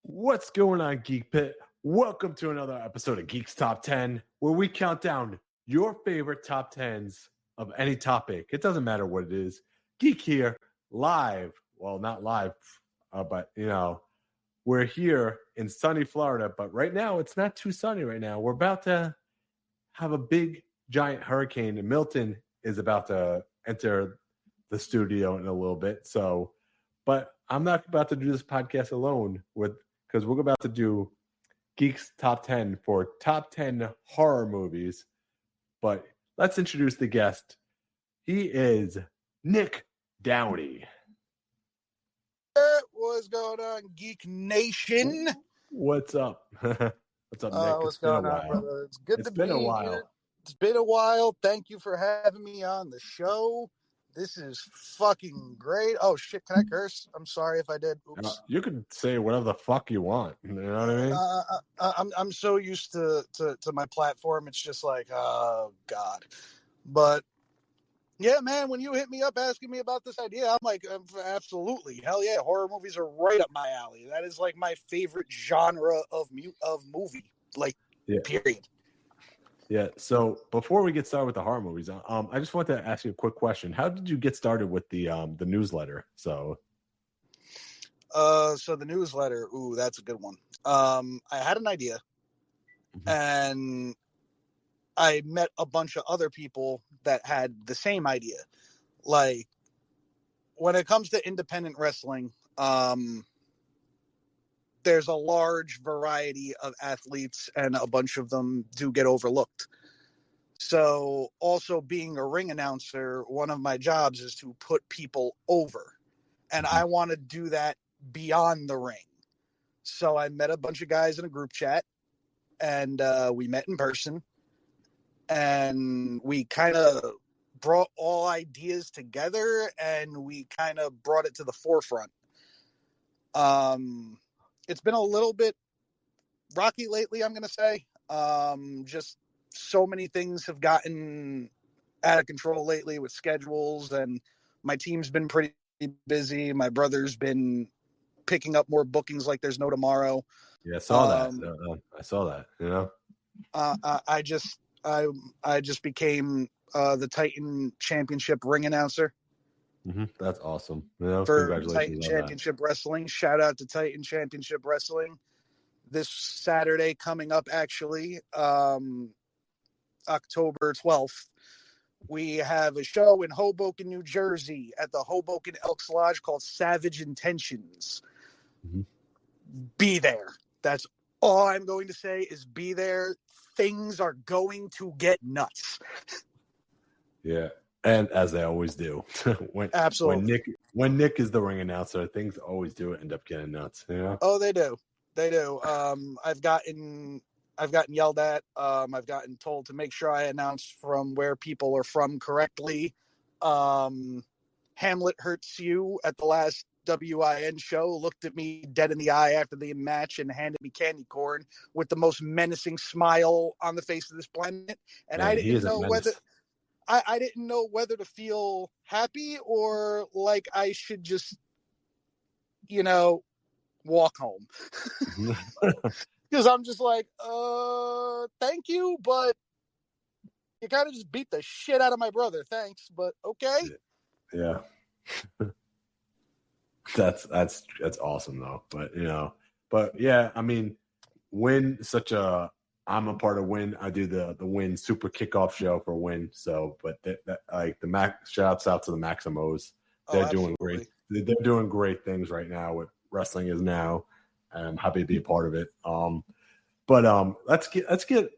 What's going on, Geek Pit? Welcome to another episode of Geek's Top 10, where we count down your favorite top 10s of any topic. It doesn't matter what it is. Geek here, live. Well, not live, but, we're here in sunny Florida. But right now, it's not too sunny right now. We're about to have a big, giant hurricane, and Milton is about to enter the studio in a little bit. But I'm not about to do this podcast alone because we're about to do Geek's Top 10 for top 10 horror movies. But let's introduce the guest. He is Nick Downey. What's going on, Geek Nation? What's up? What's up, Nick? What's going on, brother? It's good to be here. It's been a while. It's been a while. Thank you for having me on the show. This is fucking great. Oh, shit. Can I curse? I'm sorry if I did. Oops. You can say whatever the fuck you want. You know what I mean? I'm so used to my platform. It's just like, oh, God. But, yeah, man, when you hit me up asking me about this idea, I'm like, absolutely. Hell yeah. Horror movies are right up my alley. That is like my favorite genre of movie. Like, yeah. Period. Yeah. So before we get started with the horror movies, I just want to ask you a quick question. How did you get started with the newsletter? So the newsletter. Ooh, that's a good one. I had an idea, and I met a bunch of other people that had the same idea. Like, when it comes to independent wrestling, there's a large variety of athletes, and a bunch of them do get overlooked. So also being a ring announcer, one of my jobs is to put people over. And I want to do that beyond the ring. So I met a bunch of guys in a group chat, and we met in person. And we kind of brought all ideas together, and we kind of brought it to the forefront. It's been a little bit rocky lately, I'm going to say. Just so many things have gotten out of control lately with schedules, and my team's been pretty busy. My brother's been picking up more bookings like there's no tomorrow. Yeah, I saw that. I saw that, you know. I just became the Titan Championship ring announcer. That's awesome. For Titan Championship Wrestling. Shout out to Titan Championship Wrestling. This Saturday coming up, actually, October 12th, we have a show in Hoboken, New Jersey at the Hoboken Elks Lodge called Savage Intentions. Be there. That's all I'm going to say is be there. Things are going to get nuts. Yeah. And as they always do, absolutely. When Nick is the ring announcer, things always do end up getting nuts. You know? Oh, they do. I've gotten yelled at. I've gotten told to make sure I announce from where people are from correctly. Hamlet Hurts You at the last WIN show looked at me dead in the eye after the match and handed me candy corn with the most menacing smile on the face of this planet, and I didn't know whether. I didn't know whether to feel happy or like I should just, walk home. Because I'm just like, thank you, but you kind of just beat the shit out of my brother. Thanks, but okay. Yeah. That's awesome though. But yeah, I mean, I'm a part of Win. I do the Win Super Kickoff show for Win. So, but shouts out to the Maximos. They're doing great. They're doing great things right now with wrestling is now. And I'm happy to be a part of it. But let's get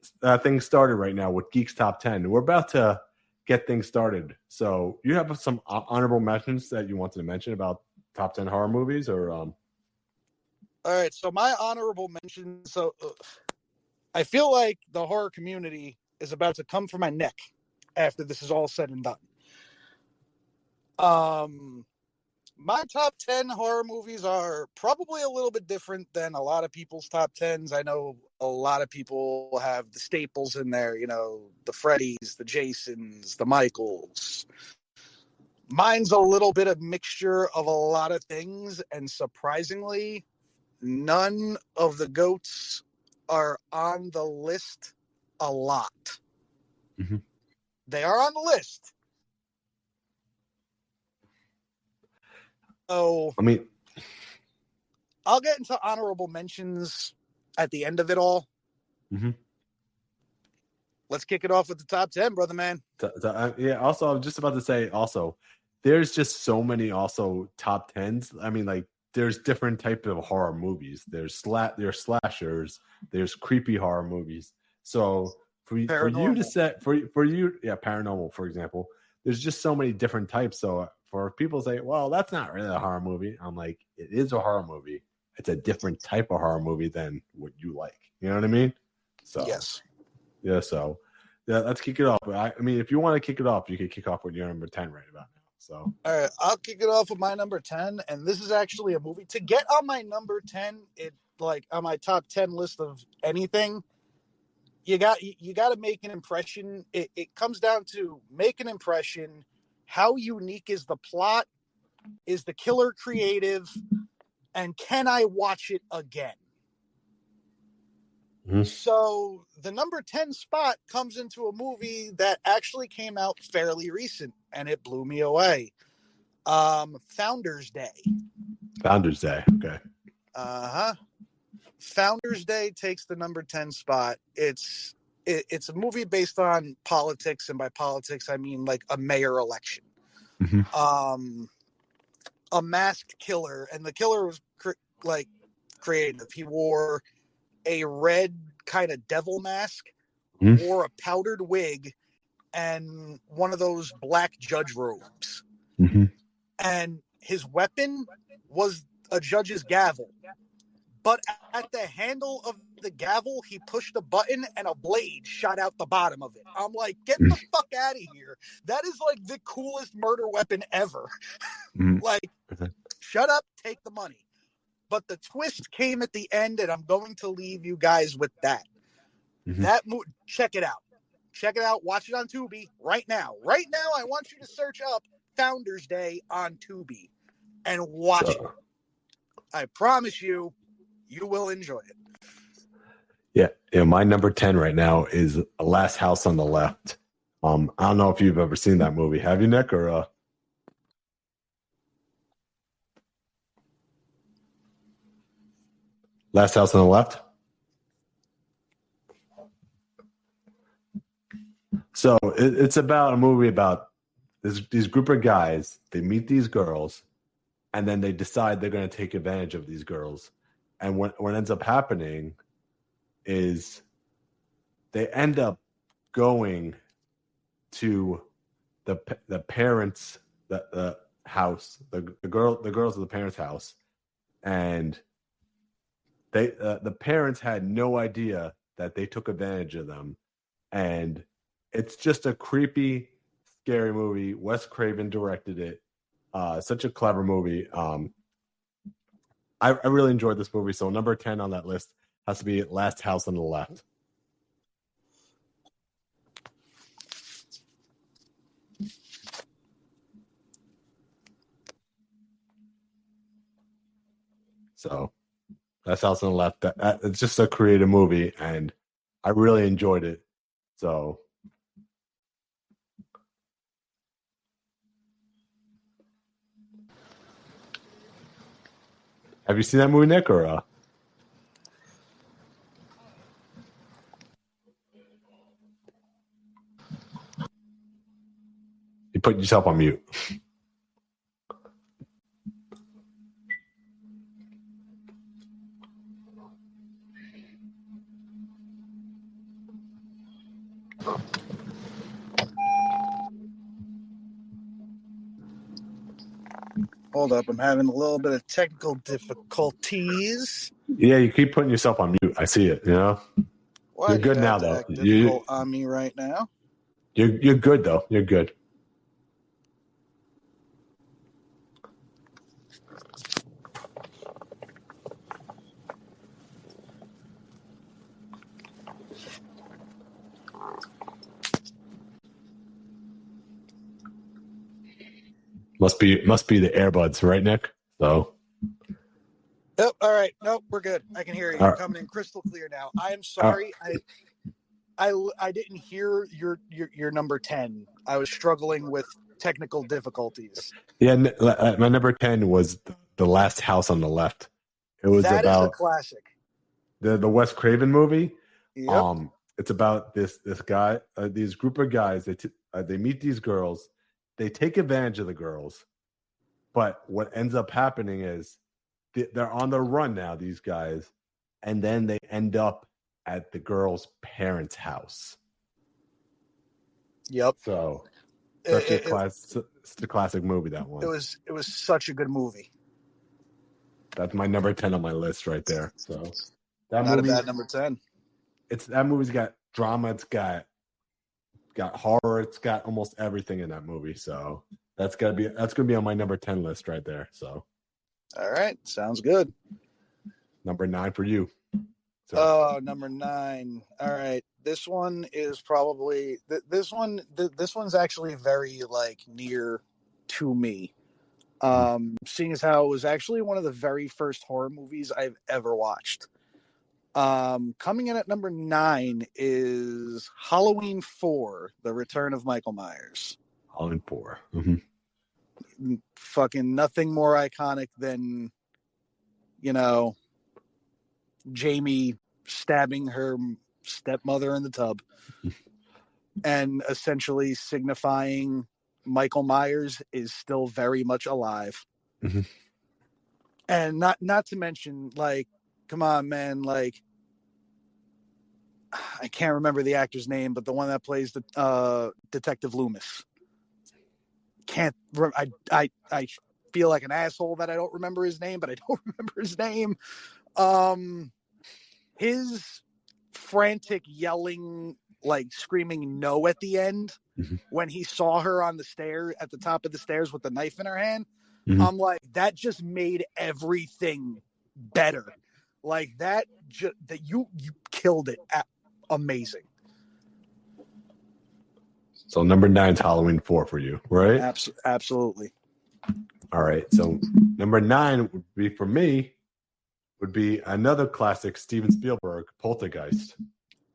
things started right now with Geek's Top 10. We're about to get things started. So you have some honorable mentions that you wanted to mention about top 10 horror movies, or? All right. So my honorable mention. So. I feel like the horror community is about to come for my neck after this is all said and done. My top 10 horror movies are probably a little bit different than a lot of people's top 10s. I know a lot of people have the staples in there, the Freddys, the Jasons, the Michaels. Mine's a little bit of mixture of a lot of things, and surprisingly, none of the GOATs are on the list a lot. Mm-hmm. They are on the list. So, I'll get into honorable mentions at the end of it all. Mm-hmm. Let's kick it off with the top 10, brother man. Yeah, also, I'm just about to say, there's just so many top 10s. I mean, like, there's different types of horror movies. There's slashers. There's creepy horror movies. So for you to set for you, paranormal, for example, there's just so many different types. So for people to say, well, that's not really a horror movie, I'm like, it is a horror movie. It's a different type of horror movie than what you like. You know what I mean? So yes. Yeah, so let's kick it off. I mean, if you want to kick it off, you can kick off with your number 10 right about now. So all right, I'll kick it off with my number 10, and this is actually a movie. To get on my number 10, on my top 10 list of anything, you got to make an impression. It comes down to make an impression. How unique is the plot? Is the killer creative? And can I watch it again? Mm-hmm. So the number 10 spot comes into a movie that actually came out fairly recent, and it blew me away. Founders Day. Founders Day. Okay. Founders Day takes the number 10 spot. It's a movie based on politics, and by politics I mean like a mayor election. Mm-hmm. A masked killer, and the killer was creative. He wore a red kind of devil mask, mm-hmm. wore a powdered wig, and one of those black judge robes. Mm-hmm. And his weapon was a judge's gavel. But at the handle of the gavel, he pushed a button and a blade shot out the bottom of it. I'm like, get the fuck out of here. That is like the coolest murder weapon ever. Mm-hmm. Like, shut up, take the money. But the twist came at the end, and I'm going to leave you guys with that. Mm-hmm. Check it out. Check it out. Watch it on Tubi right now. Right now, I want you to search up Founders Day on Tubi and watch it. I promise you, you will enjoy it. Yeah. My number 10 right now is Last House on the Left. I don't know if you've ever seen that movie. Have you, Nick? Or Last House on the Left? So it's about a movie about these group of guys. They meet these girls, and then they decide they're going to take advantage of these girls. And what ends up happening is they end up going to the parents' the house, the girls of the parents' house, and they the parents had no idea that they took advantage of them, and it's just a creepy, scary movie. Wes Craven directed it. Such a clever movie. I really enjoyed this movie. So number 10 on that list has to be Last House on the Left. So Last House on the Left. It's just a creative movie, and I really enjoyed it. So have you seen that movie, Nick, or you put yourself on mute? Hold up, I'm having a little bit of technical difficulties. Yeah, you keep putting yourself on mute. I see it. Why you're good now, though. Difficult on me right now. You're good though. You're good. Must be the earbuds, right, Nick? So. Yep. All right. Nope. We're good. I can hear you. You're coming in crystal clear now. I am sorry. I didn't hear your number 10. I was struggling with technical difficulties. Yeah, my number 10 was The Last House on the Left. It was That about is a classic. The Wes Craven movie. Yep. It's about this guy, these group of guys. They meet these girls. They take advantage of the girls, but what ends up happening is they're on the run now. These guys, and then they end up at the girl's parents' house. Yep. So, it's a classic movie. That one. It was such a good movie. That's my number 10 on my list right there. So that Not movie, a bad number 10. That movie's got drama. It's got horror. It's got almost everything in that movie. So that's gonna be on my number 10 list right there. So. All right, sounds good. Number 9 for you. Oh, number 9. All right, this one is probably this one's actually very like near to me. Seeing as how it was actually one of the very first horror movies I've ever watched. Coming in at number 9 is Halloween 4: The Return of Michael Myers. Halloween 4. Mm-hmm. Fucking nothing more iconic than, Jamie stabbing her stepmother in the tub and essentially signifying Michael Myers is still very much alive. Mm-hmm. And not to mention, like, come on, man, like, I can't remember the actor's name, but the one that plays the Detective Loomis. I feel like an asshole that I don't remember his name, but I don't remember his name. His frantic yelling, like screaming no at the end, mm-hmm. when he saw her on the stair at the top of the stairs with the knife in her hand, mm-hmm. I'm like, that just made everything better. Like that you killed it. Amazing. So number 9 is Halloween 4 for you, right? Absolutely. All right. So number 9 would be for me would be another classic Steven Spielberg, Poltergeist.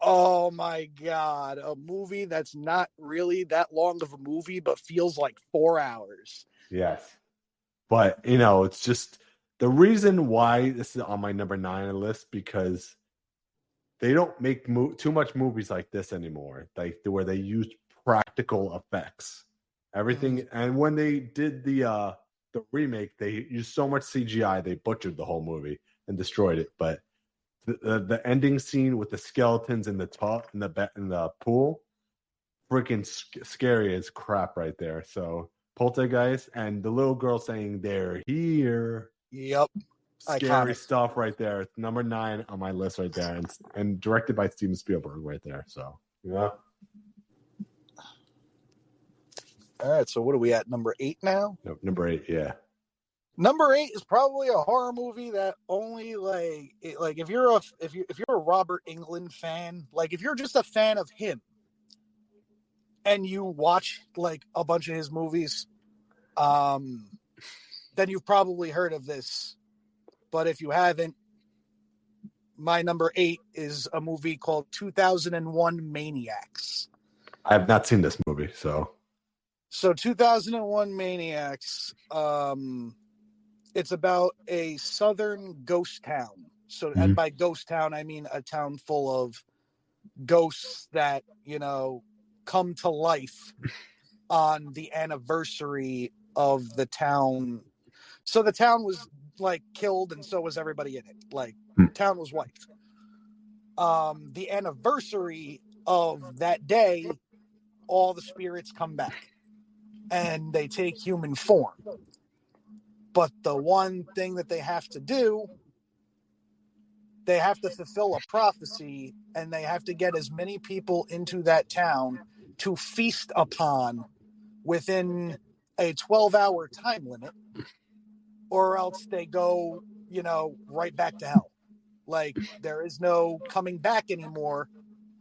Oh my God. A movie that's not really that long of a movie, but feels like 4 hours. Yes. But, it's just the reason why this is on my number 9 list, because they don't make too much movies like this anymore, like where they use practical effects. Everything, mm-hmm. And when they did the remake, they used so much CGI, they butchered the whole movie and destroyed it. But the ending scene with the skeletons in the pool, freaking scary as crap right there. So Poltergeist and the little girl saying they're here. Yep. Scary stuff right there. It's number 9 on my list right there, and directed by Steven Spielberg right there. So yeah. All right. So what are we at? Number 8 now? No, number 8. Yeah. Number 8 is probably a horror movie that only if you're a Robert Englund fan, like if you're just a fan of him, and you watch like a bunch of his movies, then you've probably heard of this. But if you haven't, my number 8 is a movie called 2001 Maniacs. I have not seen this movie, so 2001 Maniacs, it's about a southern ghost town. So, mm-hmm. And by ghost town, I mean a town full of ghosts that, come to life on the anniversary of the town. So the town was like killed, and so was everybody in it. Like, town was wiped. The anniversary of that day, all the spirits come back and they take human form. But the one thing that they have to do, they have to fulfill a prophecy, and they have to get as many people into that town to feast upon within a 12-hour time limit, or else they go, right back to hell. Like, there is no coming back anymore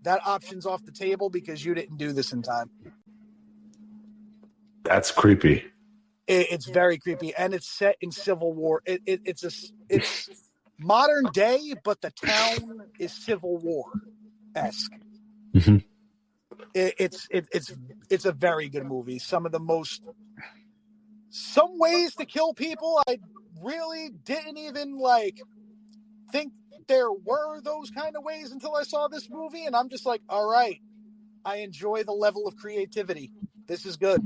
that option's off the table because you didn't do this in time. That's creepy. It's very creepy, and it's set in Civil War. It's modern day, but the town is Civil War-esque. Mm-hmm. It's a very good movie. Some ways to kill people I really didn't even think there were those kind of ways until I saw this movie, and I'm just like, all right, I enjoy the level of creativity. This is good.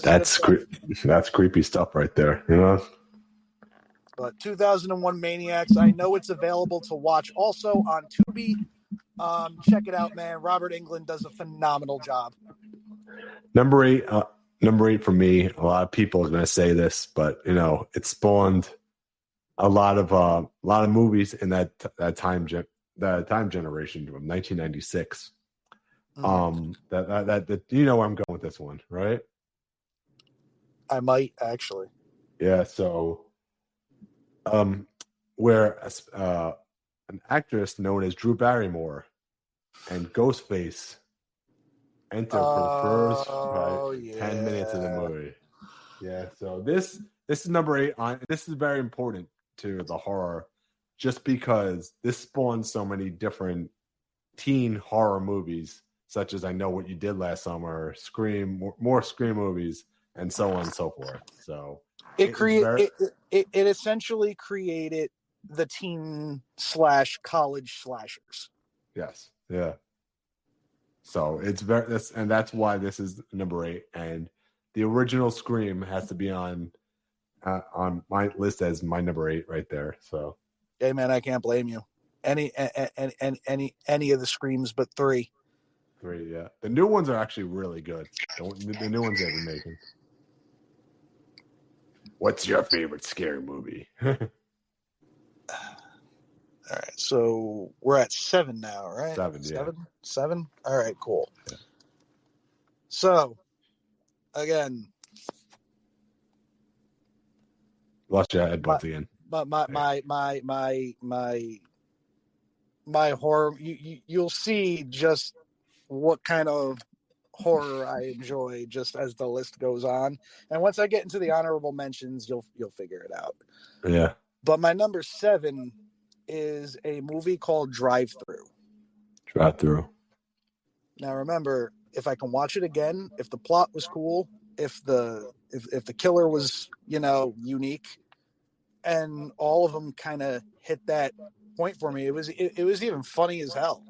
That's creepy stuff right there, you know. But 2001 Maniacs, I know it's available to watch also on Tubi. Check it out, man. Robert Englund does a phenomenal job. Number eight for me. A lot of people are going to say this, but you know, it spawned a lot of movies in that time generation from 1996. That you know where I'm going with this one, right? I might actually. Yeah. So, where an actress known as Drew Barrymore and Ghostface enter for the first 10 minutes of the movie. Yeah. So this is number 8 on. This is very important to the horror, just because this spawned so many different teen horror movies, such as I Know What You Did Last Summer, Scream, more Scream movies, and so on and so forth. So it essentially created the teen / college slashers. Yes. Yeah. So that's why this is number 8, and the original Scream has to be on my list as my number 8 right there. So, hey man, I can't blame you. Any of the Screams but 3. 3, yeah. The new ones are actually really good. The new ones they've been making. What's your favorite scary movie? All right, so we're at 7 now, right? 7, yeah. 7? All right, cool. Yeah. So, again, Lost your headphones again. My horror. You'll see just what kind of horror I enjoy just as the list goes on, and once I get into the honorable mentions, you'll figure it out. Yeah. But my number 7 is a movie called Drive Through. Drive Through. Now remember, if I can watch it again, if the plot was cool, if the killer was, unique, and all of them kind of hit that point for me, it was even funny as hell.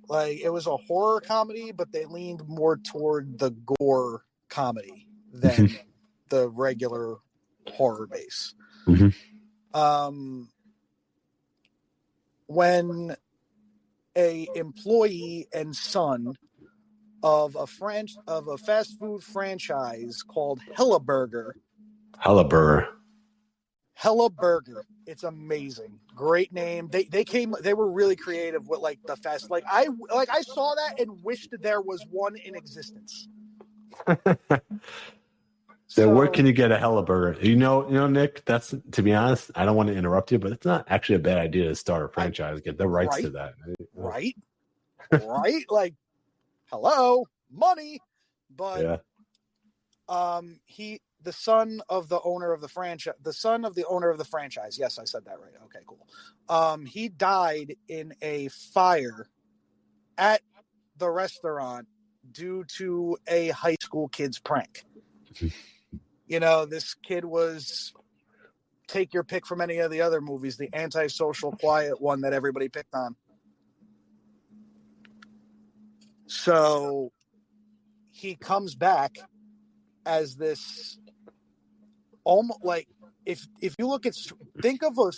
Like, it was a horror comedy, but they leaned more toward the gore comedy than the regular horror base. Mm-hmm. When a employee and son of a fast food franchise called Hella Burger. It's amazing. Great name. They were really creative with the fast. I saw that and wished there was one in existence. So where can you get a Hella Burger? You know, Nick, that's, to be honest, I don't want to interrupt you, but it's not actually a bad idea to start a franchise, get the rights to that. Right? Right? Hello, money. But the son of the owner of the franchise. Yes, I said that right. Okay, cool. He died in a fire at the restaurant due to a high school kid's prank. This kid was, take your pick from any of the other movies, the antisocial, quiet one that everybody picked on. So he comes back as this, almost if you look at, think of a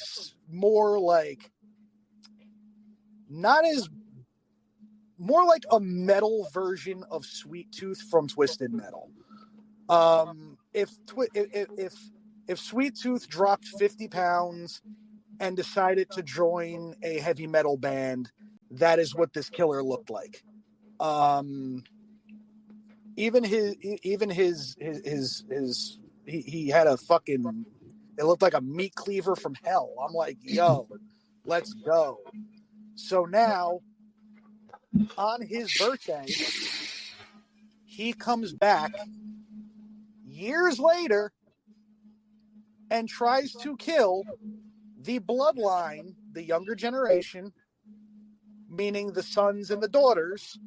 more not as, more like a metal version of Sweet Tooth from Twisted Metal. If Sweet Tooth dropped 50 pounds and decided to join a heavy metal band, that is what this killer looked like. Even his he had a fucking, it looked like a meat cleaver from hell. I'm like, yo, let's go. So now on his birthday, he comes back years later and tries to kill the bloodline, the younger generation, meaning the sons and the daughters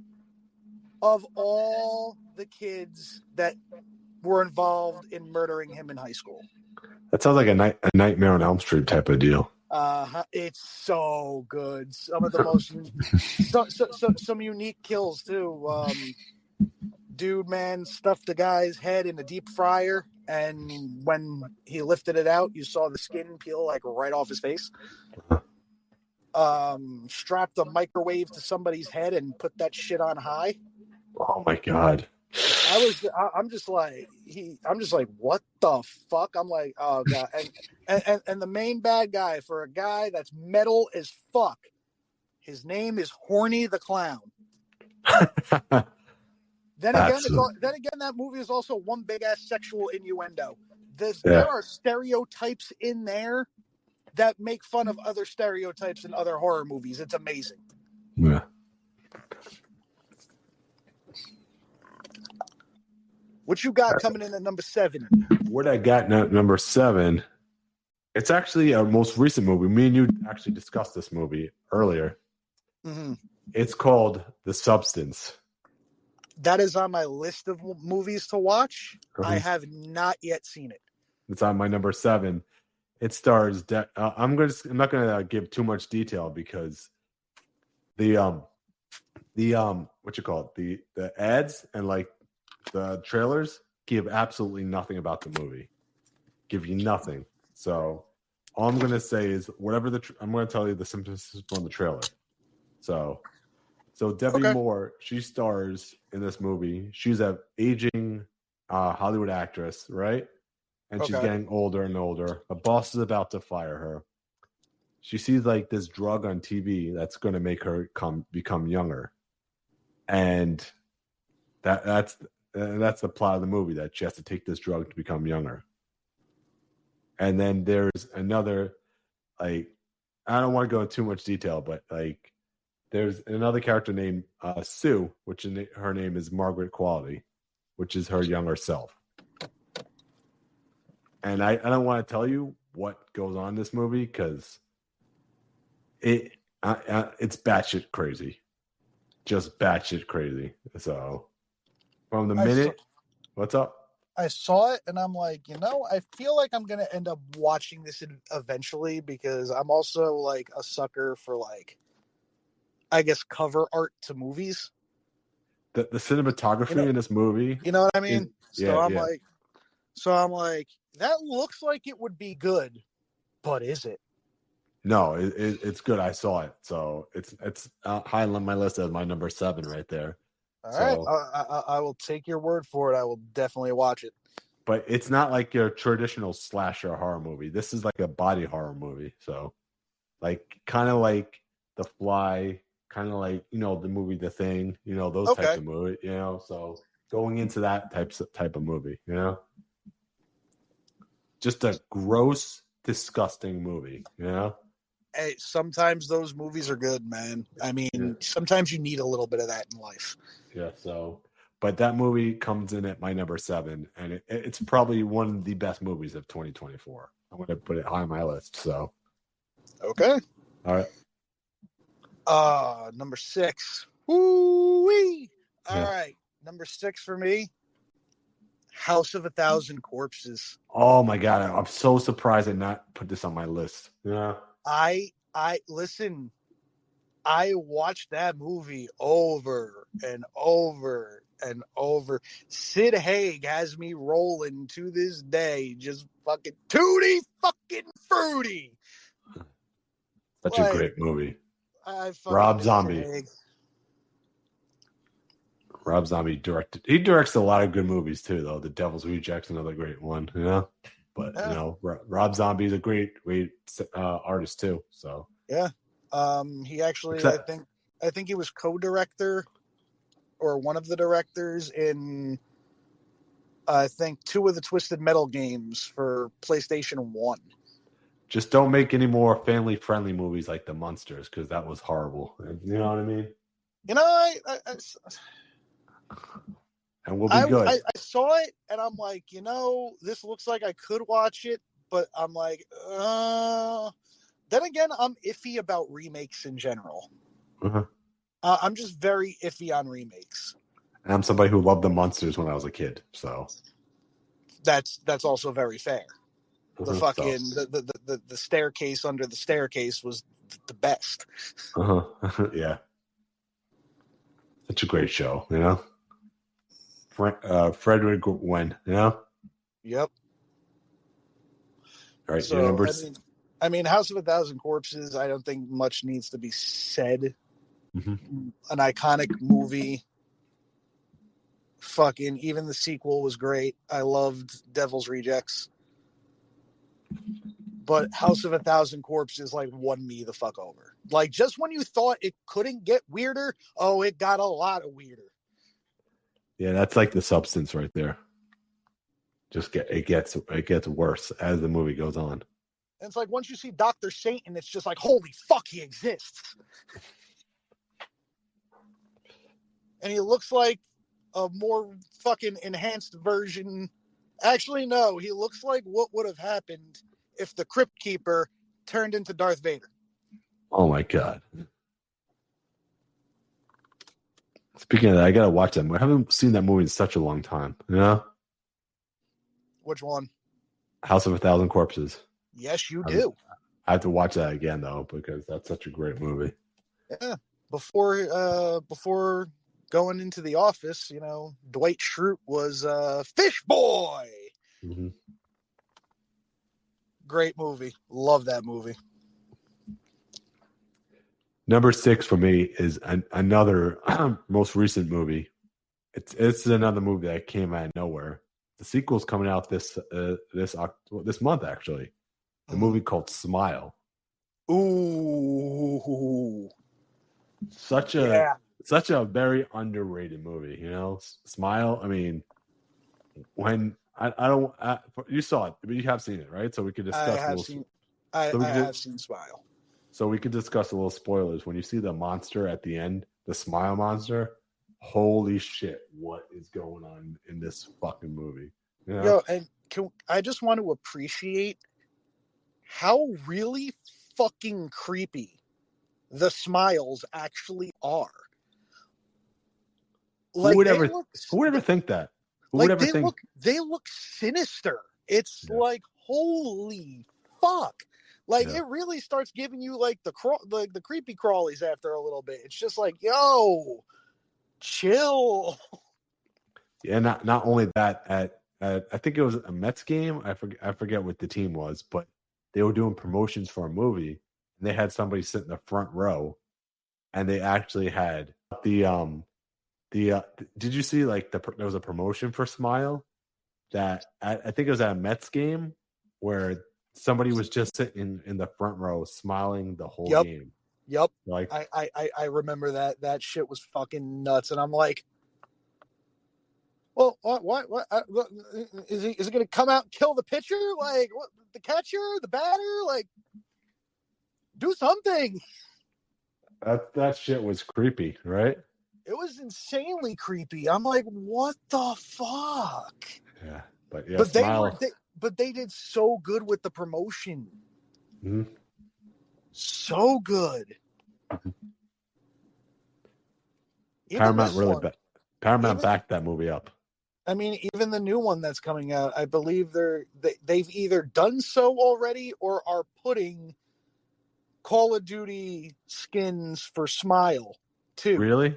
of all the kids that were involved in murdering him in high school. That sounds like a Nightmare on Elm Street type of deal. It's so good. Some of the most some unique kills too. Dude, man, stuffed the guy's head in a deep fryer, and when he lifted it out, you saw the skin peel like right off his face. Strapped a microwave to somebody's head and put that shit on high. Oh my god! I'm just like, what the fuck? I'm like, oh god, and the main bad guy, for a guy that's metal as fuck, his name is Horny the Clown. Then again, that movie is also one big ass sexual innuendo. There are stereotypes in there that make fun of other stereotypes in other horror movies. It's amazing. Yeah. What you got coming in at number 7? What I got number 7, it's actually a most recent movie. Me and you actually discussed this movie earlier. Mm-hmm. It's called The Substance. That is on my list of movies to watch. Mm-hmm. I have not yet seen it. It's on my number 7. It stars. I'm not gonna give too much detail because the what you call it, the ads and like the trailers give absolutely nothing about the movie. Give you nothing. So all I'm gonna say is whatever I'm gonna tell you the synopsis from the trailer. So Debbie Moore, she stars in this movie. She's an aging Hollywood actress, right? And she's getting older and older. The boss is about to fire her. She sees like this drug on TV that's going to make her become younger, and that's the plot of the movie, that she has to take this drug to become younger. And then there's another, like, I don't want to go into too much detail, but like, there's another character named Sue, which her name is Margaret Qualley, which is her younger self. And I don't want to tell you what goes on in this movie because it's batshit crazy, just batshit crazy. So from the minute, what's up? I saw it and I'm like, I feel like I'm gonna end up watching this eventually because I'm also like a sucker for like, I guess, cover art to movies. The cinematography in this movie, you know what I mean? I'm like, that looks like it would be good, but is it? No, it's good. I saw it, so it's high on my list as my number 7 right there. All right, I will take your word for it. I will definitely watch it. But it's not like your traditional slasher horror movie. This is like a body horror movie. So, like, kind of like The Fly, kind of like the movie The Thing. Those types of movies. So going into that type of movie. Just a gross, disgusting movie. Hey, sometimes those movies are good, man. I mean, sometimes you need a little bit of that in life. Yeah, but that movie comes in at my number 7, and it's probably one of the best movies of 2024. I'm going to put it high on my list, so. Okay. All right. Number 6. Woo-wee! All right. Number 6 for me, House of 1,000 Corpses. Oh, my God. I'm so surprised I not put this on my list. Yeah. Listen, I watched that movie over and over and over. Sid Haig has me rolling to this day, just fucking tutti fucking fruity. Such a great movie. Rob Zombie. Rob Zombie directed. He directs a lot of good movies too, though. The Devil's Rejects, another great one. But Rob Zombie is a great artist too. So he actually, I think he was co-director or one of the directors in, I think, 2 of the Twisted Metal games for PlayStation 1. Just don't make any more family-friendly movies like The Munsters, because that was horrible. You know what I mean? You know, And we'll be good. I saw it and I'm like, you know, this looks like I could watch it, but I'm like, then again, I'm iffy about remakes in general. Uh-huh. I'm just very iffy on remakes. And I'm somebody who loved the Munsters when I was a kid, so that's also very fair. The fucking so. the staircase under the staircase was the best. Yeah, such a great show, you know. Frederick Wen, you know. Yep. All right, So your numbers. I mean, House of a Thousand Corpses. I don't think much needs to be said. Mm-hmm. An iconic movie. Fucking even the sequel was great. I loved Devil's Rejects. But House of a Thousand Corpses like won me the fuck over. Like just when you thought it couldn't get weirder, oh, it got a lot of weirder. Yeah, that's like the substance right there. It gets worse as the movie goes on. And it's like once you see Dr. Satan, it's just like, holy fuck, he exists. And he looks like a more fucking enhanced version. Actually, no, he looks like what would have happened if the Crypt Keeper turned into Darth Vader. Oh my god. Speaking of that, I gotta watch that movie. I haven't seen that movie in such a long time. You know? Which one? House of a Thousand Corpses. Yes, you do. I have to watch that again though, because that's such a great movie. Yeah. Before going into The Office, you know, Dwight Schrute was Fish Boy. Mm-hmm. Great movie. Love that movie. Number 6 for me is another most recent movie. It's another movie that came out of nowhere. The sequel's coming out this month actually. A movie called Smile. Ooh, such a very underrated movie. You know, Smile. I mean, when you saw it, but you have seen it, right? So we could discuss. I have seen Smile. So we could discuss a little spoilers. When you see the monster at the end, the Smile monster, holy shit, what is going on in this fucking movie? You know? Yo, and I just want to appreciate how really fucking creepy the smiles actually are. Like, who would ever think that? They look sinister. It's like, holy fuck. Like it really starts giving you like the creepy crawlies after a little bit. It's just like, yo, chill. Yeah, not only that, at I think it was a Mets game. I forget what the team was, but they were doing promotions for a movie, and they had somebody sit in the front row, and they actually had the did you see like there was a promotion for Smile that I think it was at a Mets game where somebody was just sitting in the front row smiling the whole game. Yep. Like I remember that. That shit was fucking nuts, and I'm like, well, what is he going to come out and kill the pitcher? Like, what, the catcher, the batter? Like, do something. That shit was creepy, right? It was insanely creepy. I'm like, what the fuck? Yeah, but they did so good with the promotion. Mm-hmm. So good. Paramount backed that movie up. I mean, even the new one that's coming out, I believe they've either done so already or are putting Call of Duty skins for Smile too. Really?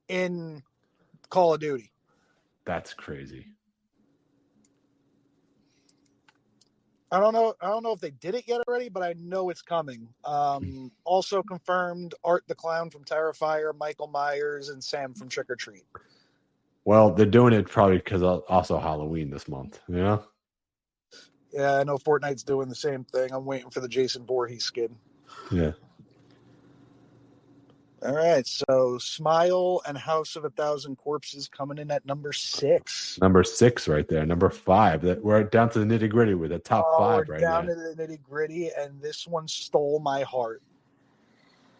In Call of Duty. That's crazy. I don't know if they did it yet already, but I know it's coming. Also confirmed Art the Clown from Terrifier, Michael Myers, and Sam from Trick or Treat. Well, they're doing it probably because also Halloween this month, you know? Yeah, I know Fortnite's doing the same thing. I'm waiting for the Jason Voorhees skin. Yeah. All right, so Smile and House of a Thousand Corpses coming in at number 6. Number 6 right there. Number 5. We're down to the nitty gritty with the top 5 right now. Down to the nitty gritty, and this one stole my heart.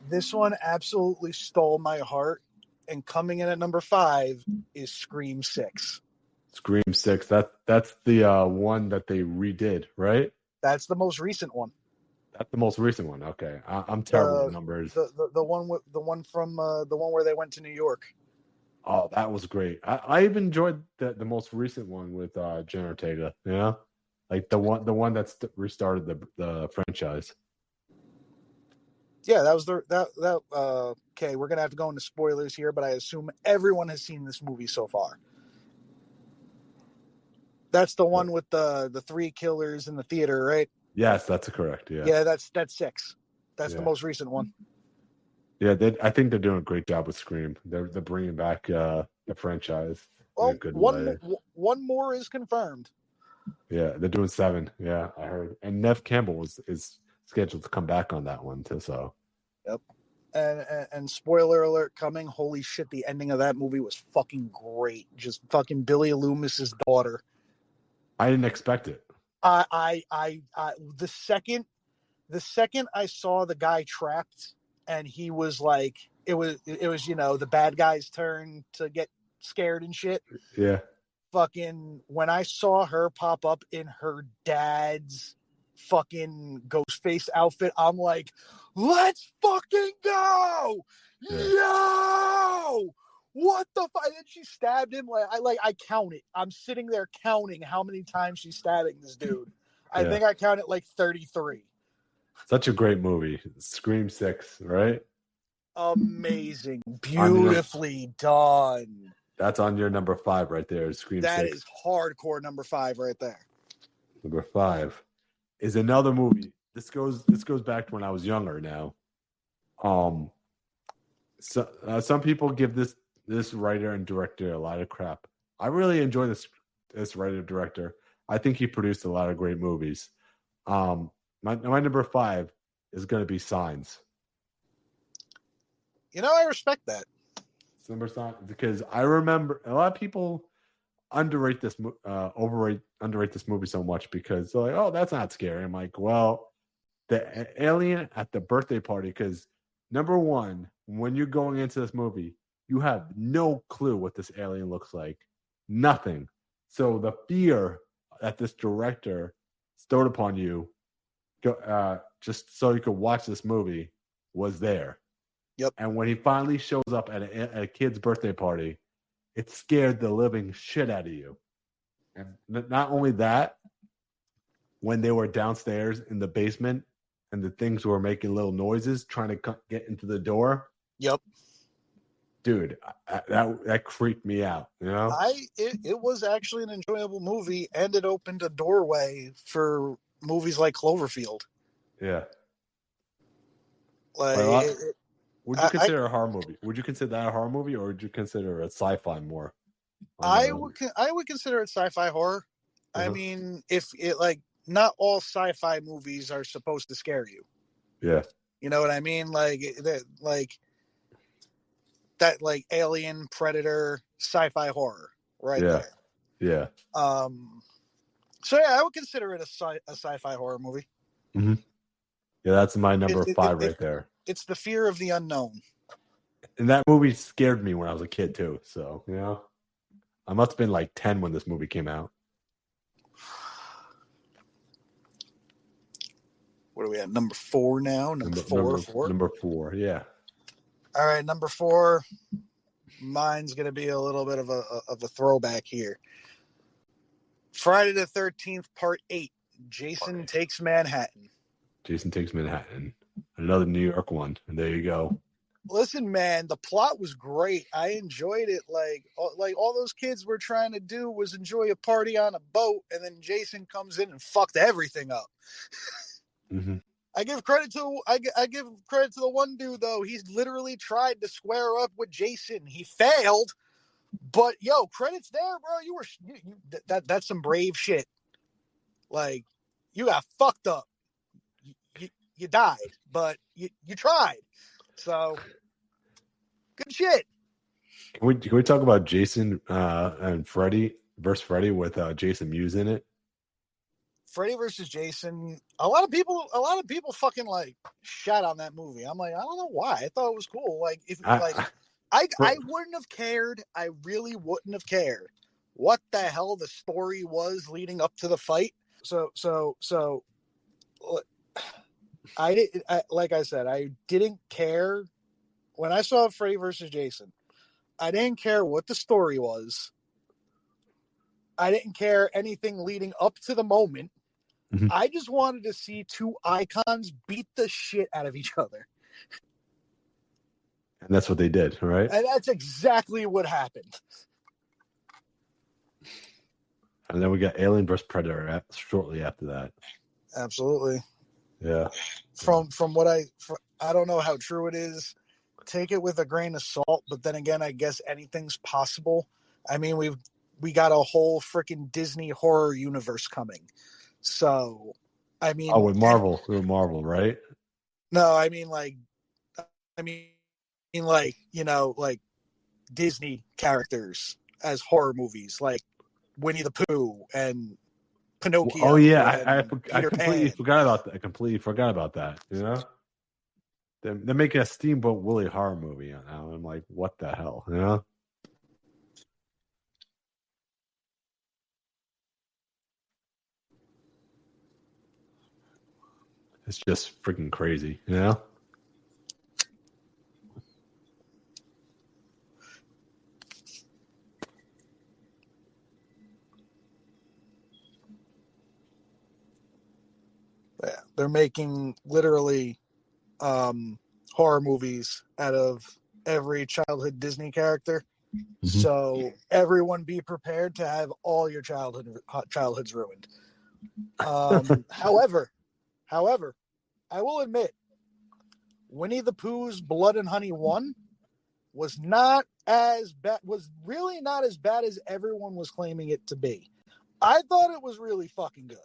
This one absolutely stole my heart. And coming in at number 5 is Scream 6. Scream 6. That's the one that they redid, right? That's the most recent one. That's the most recent one. Okay, I'm terrible with numbers. The one where they went to New York. Oh, that was great. I even enjoyed the most recent one with Jenna Ortega. You know, like the one that's restarted the franchise. Yeah, that was okay, we're gonna have to go into spoilers here, but I assume everyone has seen this movie so far. That's the one with the 3 killers in the theater, right? Yes, that's correct. Yeah. Yeah, that's 6. That's the most recent one. Yeah, I think they're doing a great job with Scream. They're bringing back the franchise in a good way. One more is confirmed. Yeah, they're doing 7. Yeah, I heard. And Nev Campbell is scheduled to come back on that one too. So. Yep. And spoiler alert coming. Holy shit, the ending of that movie was fucking great. Just fucking Billy Loomis's daughter. I didn't expect it. The second I saw the guy trapped and he was like, it was the bad guy's turn to get scared and shit. Yeah. Fucking when I saw her pop up in her dad's fucking Ghostface outfit, I'm like, let's fucking go! Yeah. Yo! What the fuck? And then she stabbed him. I counted. I'm sitting there counting how many times she's stabbing this dude. I think I counted like 33. Such a great movie. Scream 6, right? Amazing. Beautifully done. That's on your number 5 right there. Scream 6. That is hardcore number 5 right there. Number 5 is another movie. This goes back to when I was younger now. Some people give this writer and director a lot of crap. I really enjoy this writer director. I think he produced a lot of great movies. My number 5 is going to be Signs. I respect that. It's number Signs because I remember a lot of people underrate this movie so much because they're like, oh, that's not scary. I'm like, well, the alien at the birthday party, because number one, when you're going into this movie, you have no clue what this alien looks like. Nothing. So the fear that this director stowed upon you just so you could watch this movie was there. Yep. And when he finally shows up at a kid's birthday party, it scared the living shit out of you. And not only that, when they were downstairs in the basement and the things were making little noises trying to get into the door. Yep. Dude, that creeped me out, you know? It was actually an enjoyable movie, and it opened a doorway for movies like Cloverfield. Yeah. Would you consider a horror movie? Would you consider that a horror movie, or would you consider it sci-fi more? I would consider it sci-fi horror. Uh-huh. I mean, if it not all sci-fi movies are supposed to scare you. Yeah. You know what I mean? That Alien, Predator, sci-fi horror, right there. Yeah. So yeah, I would consider it a sci-fi horror movie. Mm-hmm. Yeah, that's my number 5 right there. It's the fear of the unknown. And that movie scared me when I was a kid too. So, you know, I must have been like 10 when this movie came out. What are we at? Number 4 now? Number 4, yeah. All right, number 4. Mine's going to be a little bit of a throwback here. Friday the 13th, Part 8. Jason Takes Manhattan. Jason Takes Manhattan. Another New York one. And there you go. Listen, man, the plot was great. I enjoyed it. Like all those kids were trying to do was enjoy a party on a boat, and then Jason comes in and fucked everything up. Mm-hmm. I give credit to the one dude though. He's literally tried to square up with Jason. He failed, but yo, credits there, bro. That's some brave shit. Like, you got fucked up. You died, but you tried. So good shit. Can we talk about Jason and Freddy versus Freddy with Jason Mewes in it? Freddy versus Jason. A lot of people fucking shat on that movie. I'm like, I don't know why. I thought it was cool. I wouldn't have cared. I really wouldn't have cared what the hell the story was leading up to the fight. So like I said, I didn't care when I saw Freddy versus Jason. I didn't care what the story was. I didn't care anything leading up to the moment. Mhm. I just wanted to see two icons beat the shit out of each other. And that's what they did, right? And that's exactly what happened. And then we got Alien vs. Predator shortly after that. Absolutely. Yeah. From what I don't know how true it is. Take it with a grain of salt, but then again, I guess anything's possible. I mean, we got a whole freaking Disney horror universe coming. So, I mean, with Marvel, right? No, I mean like like Disney characters as horror movies, like Winnie the Pooh and Pinocchio. Oh yeah, I Peter completely Pan. forgot about that. I completely forgot about that. You know, they're making a Steamboat Willie horror movie now. I'm like, what the hell? You know. It's just freaking crazy, you know? Yeah, they're making literally horror movies out of every childhood Disney character. Mm-hmm. So everyone be prepared to have all your childhoods ruined. However, I will admit, Winnie the Pooh's Blood and Honey 1 was really not as bad as everyone was claiming it to be. I thought it was really fucking good.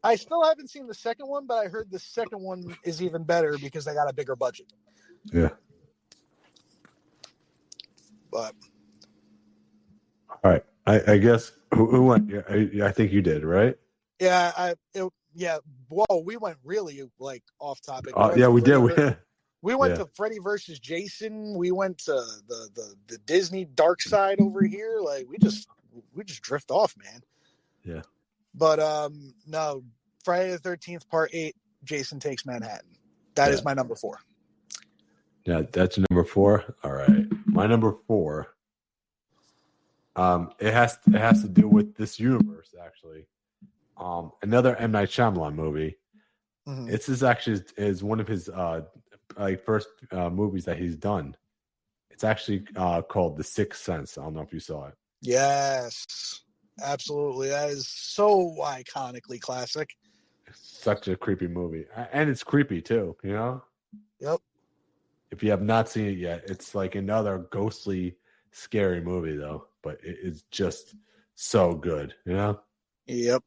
I still haven't seen the second one, but I heard the second one is even better because they got a bigger budget. Yeah. But all right, I guess who went? I think you did, right? Yeah, Whoa, we went really like off topic. We did. We went to Freddy versus Jason. We went to the Disney dark side over here. Like we just drift off, man. Yeah. But no, Friday the 13th, Part 8, Jason Takes Manhattan. That is my number 4. Yeah, that's number 4. All right, my number 4. It has to do with this universe actually. Another M. Night Shyamalan movie. Mm-hmm. This is actually is one of his first movies that he's done. It's actually called The Sixth Sense. I don't know if you saw it. Yes, absolutely. That is so iconically classic. Such a creepy movie, and it's creepy too. You know. Yep. If you have not seen it yet, it's like another ghostly, scary movie though. But it is just so good. You know. Yep.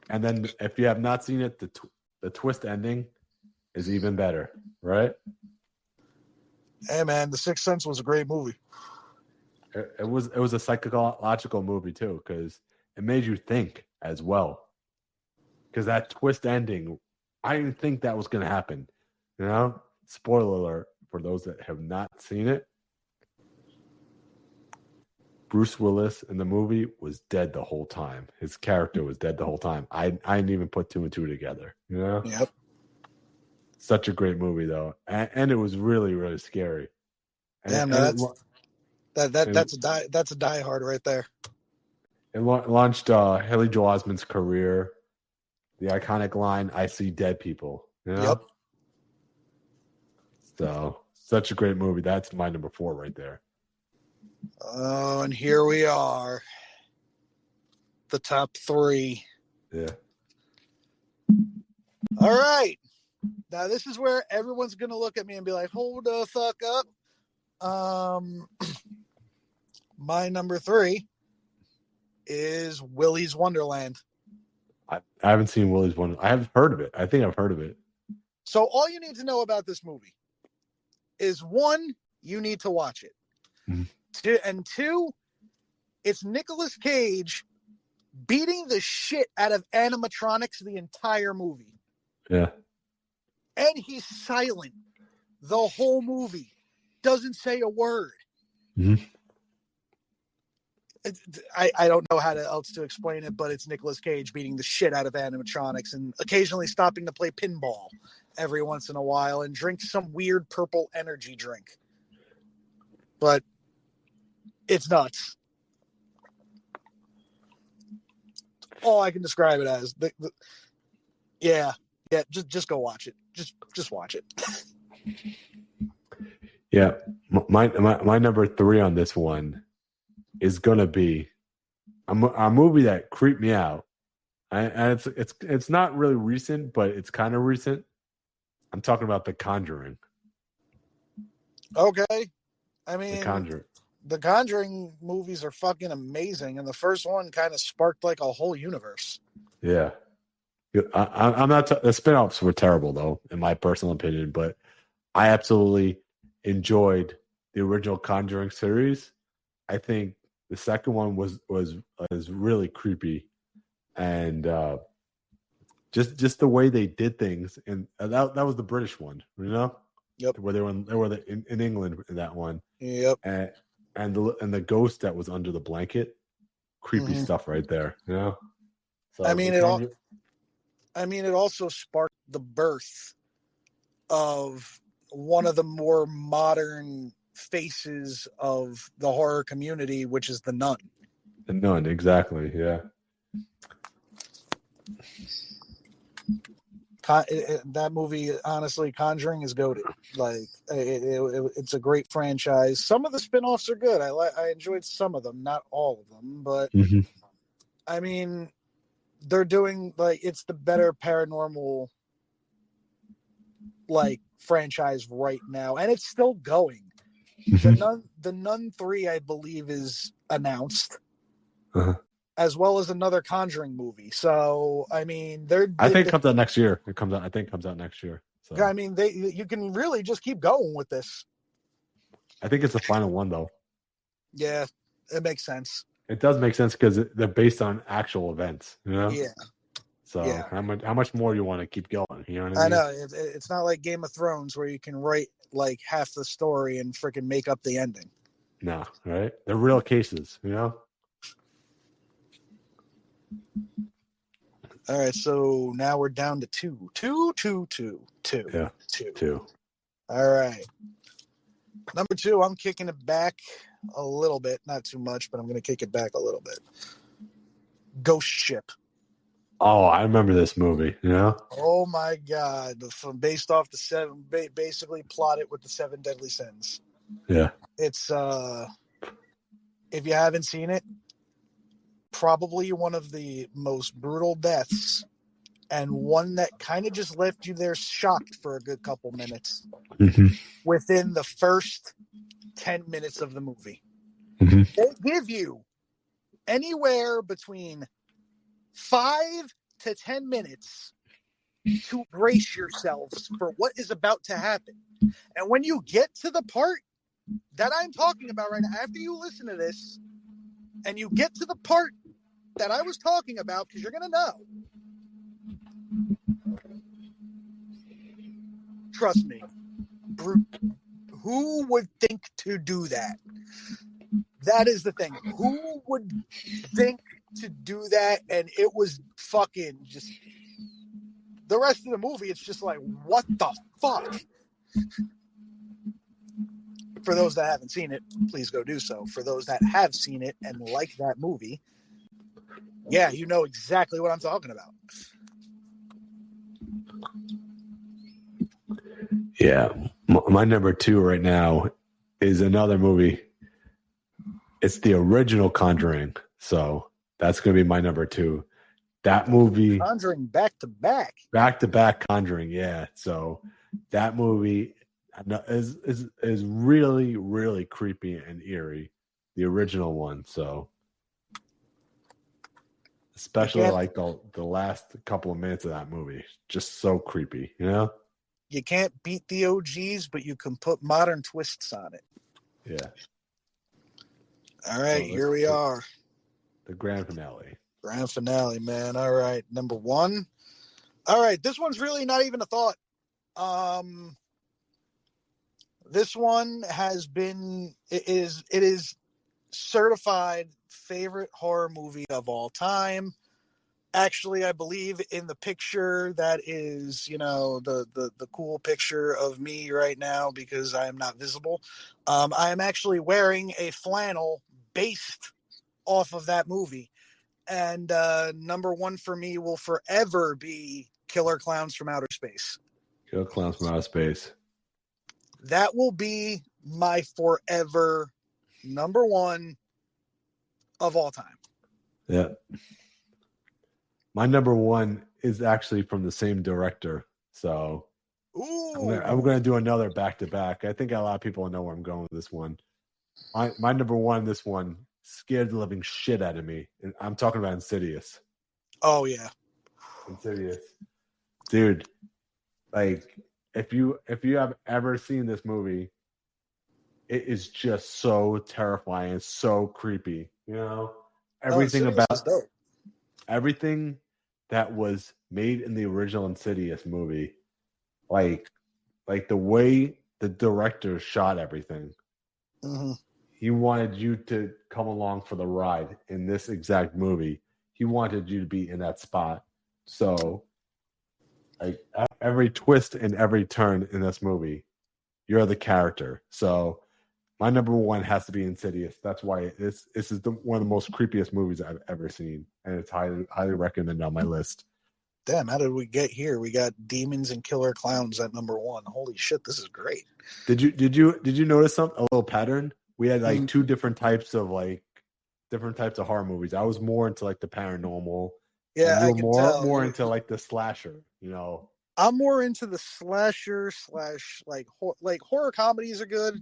And then if you have not seen it, the twist ending is even better, right? Hey man, The Sixth Sense was a great movie. It was a psychological movie too, because it made you think as well. Because that twist ending, I didn't think that was going to happen. You know, spoiler alert for those that have not seen it. Bruce Willis in the movie was dead the whole time. His character was dead the whole time. I didn't even put 2 and 2 together. You know. Yep. Such a great movie though, and it was really, really scary. And, that's a diehard right there. It launched Haley Joel Osment's career. The iconic line, "I see dead people." You know? Yep. So such a great movie. That's my number 4 right there. Oh, and here we are. The top 3. Yeah. All right. Now this is where everyone's gonna look at me and be like, "Hold the fuck up." My number 3 is Willy's Wonderland. I haven't seen Willy's Wonderland. I have heard of it. I think I've heard of it. So all you need to know about this movie is 1, you need to watch it. Mm-hmm. 2, it's Nicolas Cage beating the shit out of animatronics the entire movie. Yeah. And he's silent the whole movie. doesn't say a word. Mm-hmm. I don't know how else to explain it, but it's Nicolas Cage beating the shit out of animatronics and occasionally stopping to play pinball every once in a while and drink some weird purple energy drink. But it's nuts. All I can describe it as. Yeah, just go watch it. Just watch it. Yeah, my number 3 on this one is gonna be a movie that creeped me out, and it's not really recent, but it's kind of recent. I'm talking about The Conjuring. Okay, I mean, the Conjuring movies are fucking amazing, and the first one kind of sparked like a whole universe. Yeah, I'm not. The spinoffs were terrible, though, in my personal opinion, but I absolutely enjoyed the original Conjuring series. I think the second one was really creepy, and just the way they did things, and that was the British one, you know. Yep. Where they were in England in that one. Yep. And the ghost that was under the blanket, creepy stuff right there, you know. So I mean, it also sparked the birth of one of the more modern faces of the horror community, which is The Nun. The Nun, exactly, yeah. That movie, honestly, Conjuring is goated. Like, it's a great franchise. Some of the spinoffs are good. I enjoyed some of them, not all of them, but I mean, they're doing like it's the better paranormal like franchise right now, and it's still going. The Nun 3, I believe, is announced. As well as another Conjuring movie. So, I mean, I think it comes out next year. I think it comes out next year. So. I mean, you can really just keep going with this. I think it's the final one, though. Yeah, it makes sense. It does make sense because they're based on actual events, you know? Yeah. So how much more do you want to keep going? You know what I mean? I know. It's not like Game of Thrones where you can write like half the story and freaking make up the ending. No, right? They're real cases, you know? All right, so now we're down to two. Yeah, two. All right. Number 2, I'm kicking it back a little bit. Not too much, but I'm going to kick it back a little bit. Ghost Ship. Oh, I remember this movie, you know? Oh, my God. Based off the basically plotted with the 7 Deadly Sins. Yeah. It's, if you haven't seen it, probably one of the most brutal deaths and one that kind of just left you there shocked for a good couple minutes within the first 10 minutes of the movie. They give you anywhere between 5 to 10 minutes to brace yourselves for what is about to happen. And when you get to the part that I'm talking about right now, after you listen to this and you get to the part that I was talking about, because you're going to know. Trust me. Who would think to do that? That is the thing. Who would think to do that? And it was fucking just... The rest of the movie, it's just like, what the fuck? For those that haven't seen it, please go do so. For those that have seen it and like that movie, yeah, you know exactly what I'm talking about. Yeah. My number 2 right now is another movie. It's the original Conjuring. So that's going to be my number 2. That movie. Conjuring back to back. Back to back Conjuring, yeah. So that movie is really, really creepy and eerie. The original one. So. Especially like the last couple of minutes of that movie. Just so creepy, you know? You can't beat the OGs, but you can put modern twists on it. Yeah. All right, here we are. The grand finale. Grand finale, man. All right, number 1. All right, this one's really not even a thought. This one it is certified favorite horror movie of all time. Actually, I believe in the picture that is, the cool picture of me right now because I am not visible. I am actually wearing a flannel based off of that movie. And number one for me will forever be Killer Clowns from Outer Space. Killer Clowns from Outer Space. That will be my forever number one of all time. Yeah. My number one is actually from the same director. So I'm going to do another back-to-back. I think a lot of people know where I'm going with this one. My number one, this one, scared the living shit out of me. And I'm talking about Insidious. Oh, yeah. Insidious. Dude, like, if you have ever seen this movie, it is just so terrifying, so creepy. Everything everything that was made in the original Insidious movie, like the way the director shot everything. Mm-hmm. He wanted you to come along for the ride in this exact movie. He wanted you to be in that spot. So, like, every twist and every turn in this movie, you're the character. So, my number one has to be Insidious. That's why this is one of the most creepiest movies I've ever seen, and it's highly recommended on my list. Damn, how did we get here? We got Demons and Killer Clowns at number one. Holy shit, this is great. Did you notice a little pattern? We had like two different types of horror movies. I was more into like the paranormal. Yeah, and you were more into like the slasher. I'm more into the slasher / like horror comedies are good.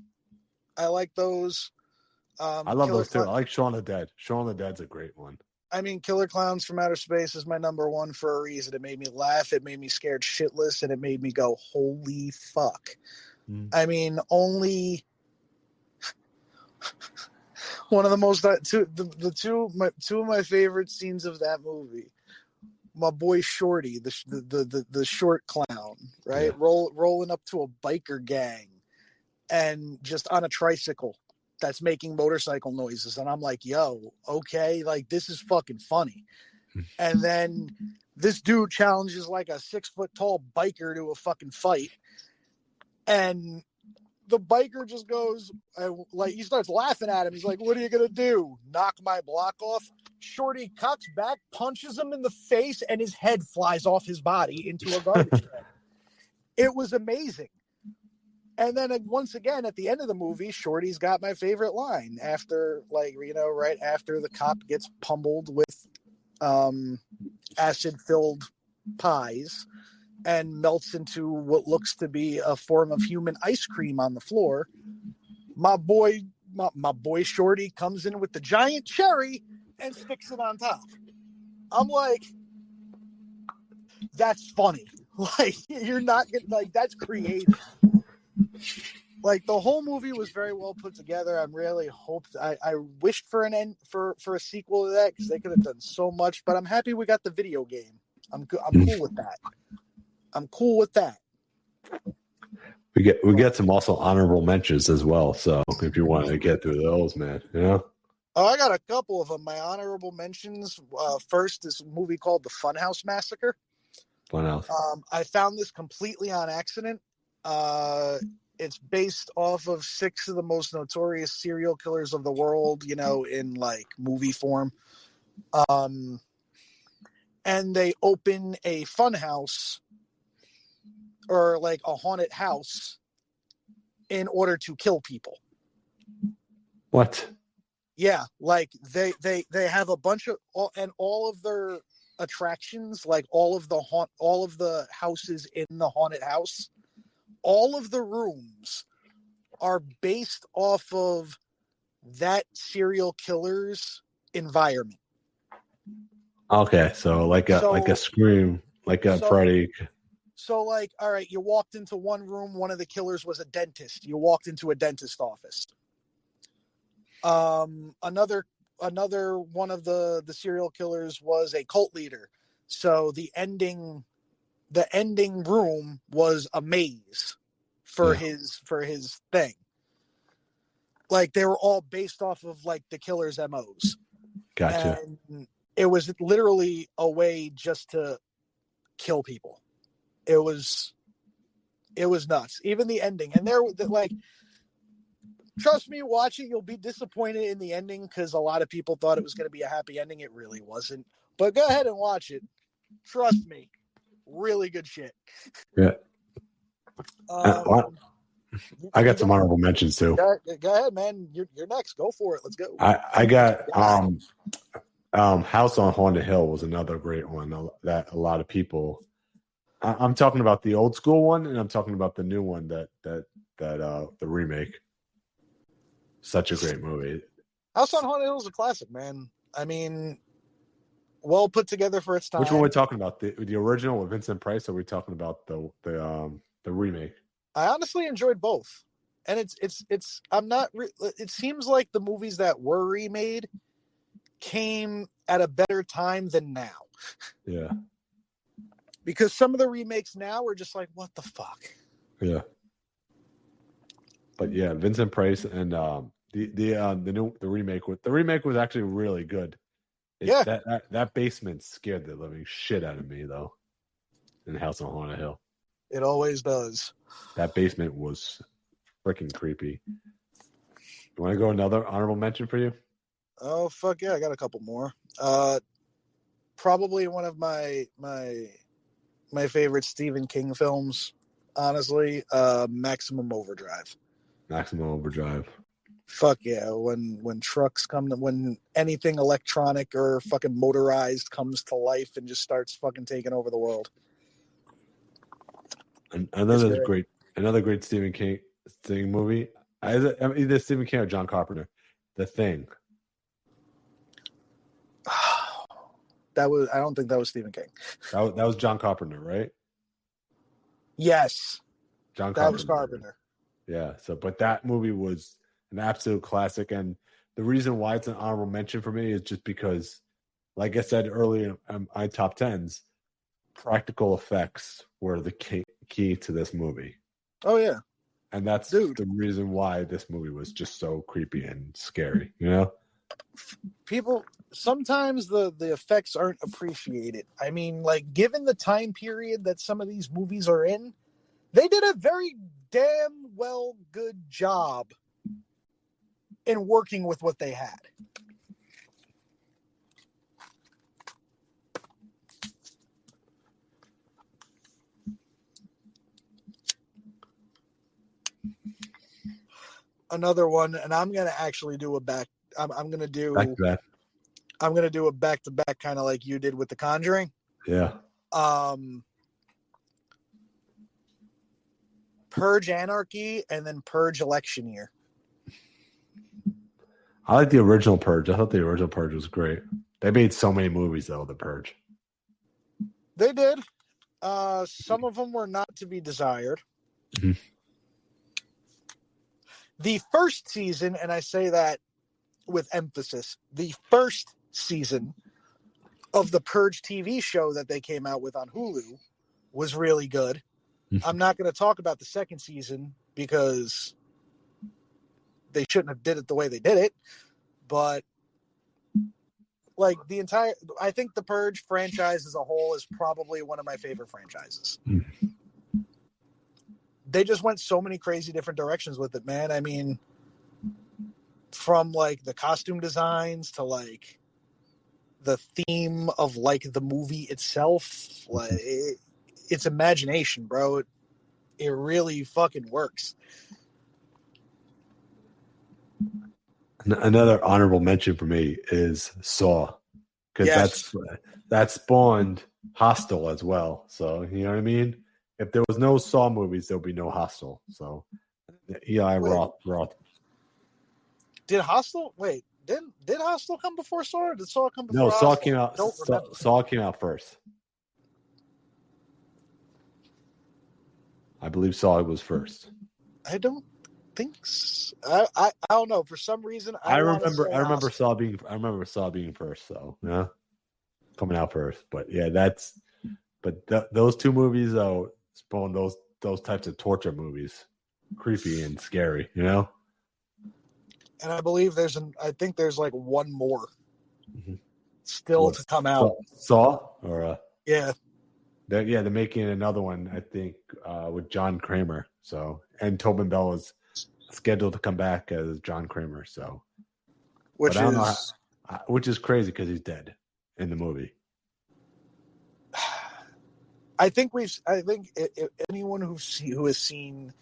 I like those. I love those too. I like Shaun of the Dead. Shaun of the Dead's a great one. I mean, Killer Clowns from Outer Space is my number one for a reason. It made me laugh. It made me scared shitless, and it made me go, "Holy fuck!" I mean, only one of the most two of my favorite scenes of that movie. My boy Shorty, the short clown, right, rolling up to a biker gang, and just on a tricycle that's making motorcycle noises, and I'm like, yo, okay, like this is fucking funny. And then this dude challenges like a 6 foot tall biker to a fucking fight, and the biker just goes, like, he starts laughing at him. He's like, what are you gonna do, knock my block off? Shorty cocks back, punches him in the face, and his head flies off his body into a garbage can. It was amazing. And then once again, at the end of the movie, Shorty's got my favorite line after, right after the cop gets pummeled with acid-filled pies and melts into what looks to be a form of human ice cream on the floor. My boy Shorty comes in with the giant cherry and sticks it on top. I'm like, that's funny. Like, you're not getting, like, that's creative. Like, the whole movie was very well put together. I really hoped, I wished for an end for a sequel to that because they could have done so much. But I'm happy we got the video game. I'm cool with that. I'm cool with that. We get some also honorable mentions as well. So if you want to get through those, man, Oh, I got a couple of them. My honorable mentions. First, is a movie called The Funhouse Massacre. Funhouse. I found this completely on accident. It's based off of 6 of the most notorious serial killers of the world, in like movie form. And they open a funhouse or like a haunted house in order to kill people. What? Yeah, like they have a bunch of all of their attractions, like all of the houses in the haunted house, all of the rooms are based off of that serial killer's environment. Okay, so like a Scream, like a Freddy. So, like, all right, you walked into one room, one of the killers was a dentist. You walked into a dentist office. Another one of the serial killers was a cult leader. So the ending room was a maze. for his thing. Like they were all based off of like the killer's MOs. Gotcha. And it was literally a way just to kill people. It was nuts. Even the ending. And there, like, trust me, watch it. You'll be disappointed in the ending because a lot of people thought it was going to be a happy ending. It really wasn't. But go ahead and watch it. Trust me. Really good shit. Yeah. I got some honorable mentions too. Go ahead, man. You're next. Go for it. Let's go. I got House on Haunted Hill was another great one that a lot of people. I'm talking about the old school one, and I'm talking about the new one that the remake. Such a great movie. House on Haunted Hill is a classic, man. I mean, well put together for its time. Which one are we talking about? The original with Vincent Price, or are we talking about the remake? I honestly enjoyed both, and it's. I'm not. It seems like the movies that were remade came at a better time than now. Yeah. Because some of the remakes now are just like, what the fuck? Yeah. But yeah, Vincent Price and the remake was actually really good. That basement scared the living shit out of me though. In House on Haunted Hill. It always does. That basement was freaking creepy. You want to go another honorable mention for you? Oh fuck yeah, I got a couple more. Probably one of my favorite Stephen King films, honestly, Maximum Overdrive. Maximum Overdrive. Fuck yeah, when trucks come, when anything electronic or fucking motorized comes to life and just starts fucking taking over the world. Another great Stephen King movie. Either Stephen King or John Carpenter. The Thing. I don't think that was Stephen King. That was John Carpenter, right? Yes. That was Carpenter. Yeah. But that movie was an absolute classic, and the reason why it's an honorable mention for me is just because, like I said earlier in my top tens, practical effects were the key to this movie. Oh yeah. And that's the reason why this movie was just so creepy and scary, you know? People sometimes the effects aren't appreciated. I mean, like, given the time period that some of these movies are in, they did a very damn good job in working with what they had. Another one, and I'm gonna actually do a back. I'm gonna do back-to-back. I'm gonna do a back-to-back, kind of like you did with The Conjuring. Yeah. Purge Anarchy and then Purge Election Year. I like the original Purge. I thought the original Purge was great. They made so many movies though. The Purge. They did. Some of them were not to be desired. Mm-hmm. The first season, and I say that with emphasis, the first season of the Purge TV show that they came out with on Hulu was really good. Mm-hmm. I'm not going to talk about the second season because they shouldn't have did it the way they did it. But like I think the Purge franchise as a whole is probably one of my favorite franchises. Mm-hmm. They just went so many crazy different directions with it, man. I mean, from like the costume designs to like the theme of like the movie itself, like it's imagination, bro. It really fucking works. Another honorable mention for me is Saw, because that spawned Hostel as well. So you know what I mean. If there was no Saw movies, there'll be no Hostel. So, Eli Roth. Did Hostel? Wait, did Hostel come before Saw? Or did Saw come before? No, Hostel? Saw came out. Saw came out first. I believe Saw was first. I don't think so. I don't know. For some reason, I remember Saw being first. So yeah, coming out first. But yeah, those two movies though spawned those types of torture movies. creepy and scary, you know? And I believe I think there's like one more Mm-hmm. still to come out. Saw? Or yeah. They're making another one, I think, with John Kramer. So, and Tobin Bell is scheduled to come back as John Kramer. So, Which is crazy because he's dead in the movie. I think anyone who has seen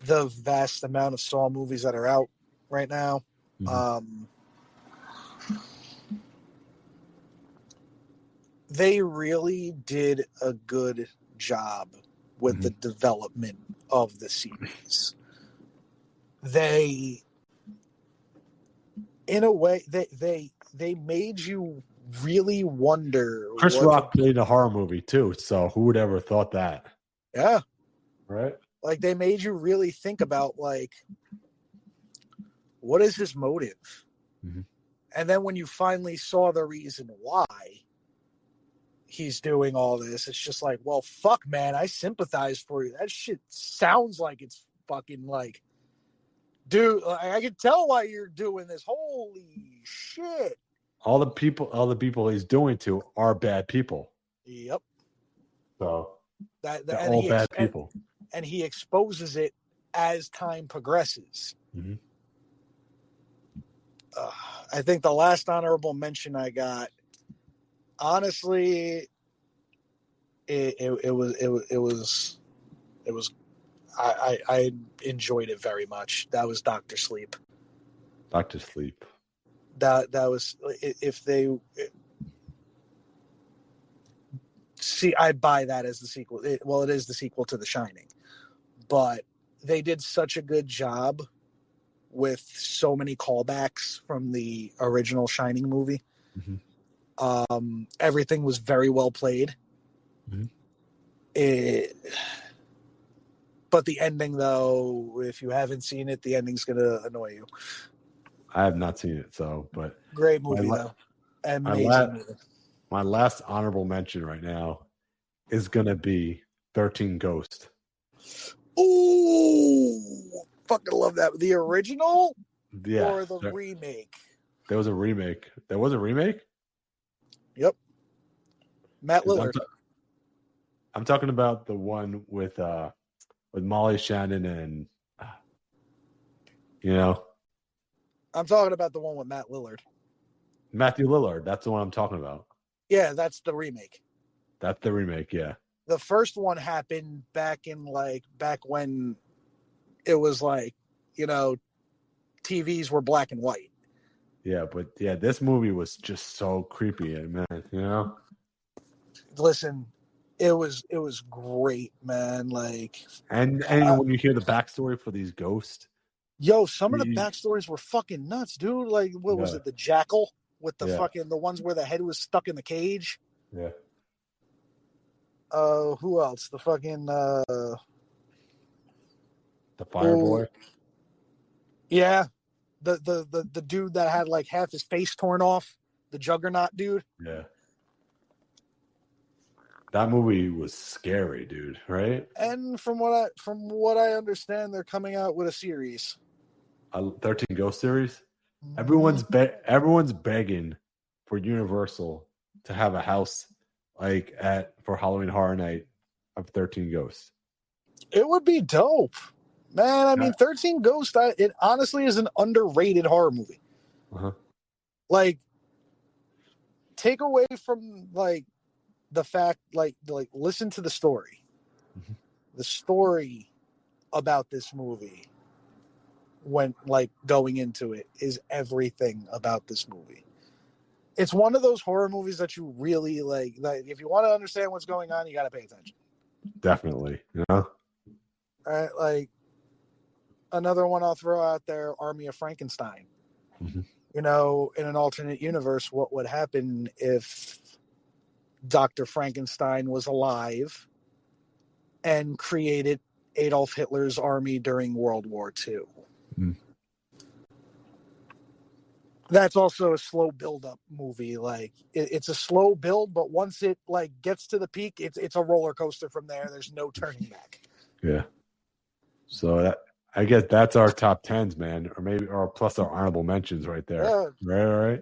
the vast amount of Saw movies that are out right now, they really did a good job with the development of the series. They, in a way, they made you really wonder. Chris Rock played a horror movie too, so who would ever thought that? Yeah, right. Like they made you really think about like, what is his motive? Mm-hmm. And then when you finally saw the reason why he's doing all this, it's just like, well, fuck, man, I sympathize for you. That shit sounds like it's fucking like, dude, I can tell why you're doing this. Holy shit. All the people he's doing to are bad people. Yep. So they're all bad people. And he exposes it as time progresses. Mm-hmm. I think the last honorable mention I got, honestly, it was I enjoyed it very much. That was Dr. Sleep. Dr. Sleep. That was, if they see, I buy that as the sequel. It is the sequel to The Shining, but they did such a good job with so many callbacks from the original Shining movie. Mm-hmm. Everything was very well played. Mm-hmm. But the ending, though, if you haven't seen it, the ending's going to annoy you. I have not seen it, but great movie though. Amazing movie. My last honorable mention right now is going to be 13 Ghosts. Ooh, fucking love that. The original? Yeah. Or the remake? There was a remake. There was a remake? Yep. Matt Lillard. I'm talking about the one with Molly Shannon and I'm talking about the one with Matt Lillard. Matthew Lillard. That's the one I'm talking about. Yeah, that's the remake. That's the remake, yeah. The first one happened back when it was like, TVs were black and white. Yeah, but this movie was just so creepy, man, Listen, it was great, man. Like, and when you hear the backstory for these ghosts, some of the backstories were fucking nuts, dude. Like, what was it? The jackal with the fucking the ones where the head was stuck in the cage. Yeah. Who else? The fucking the Fireboy. Yeah, the dude that had like half his face torn off, the Juggernaut dude. Yeah. That movie was scary, dude, right? And from what I understand, they're coming out with a series. A 13 Ghost series? Everyone's begging for Universal to have a house for Halloween Horror Night of 13 Ghosts. It would be dope. Man, I mean 13 Ghosts, it honestly is an underrated horror movie. Uh-huh. Like, take away from the fact, listen to the story. Mm-hmm. The story about this movie, when going into it, is everything about this movie. It's one of those horror movies that you really like if you want to understand what's going on, you got to pay attention. Definitely, All right, like another one I'll throw out there, Army of Frankenstein. Mm-hmm. In an alternate universe, what would happen if Dr. Frankenstein was alive and created Adolf Hitler's army during World War II? Mm. That's also a slow build-up movie. Like, it's a slow build, but once it gets to the peak, it's a roller coaster from there. There's no turning back. Yeah. So that, I guess that's our top 10s, man, or plus our honorable mentions right there. Yeah. Right.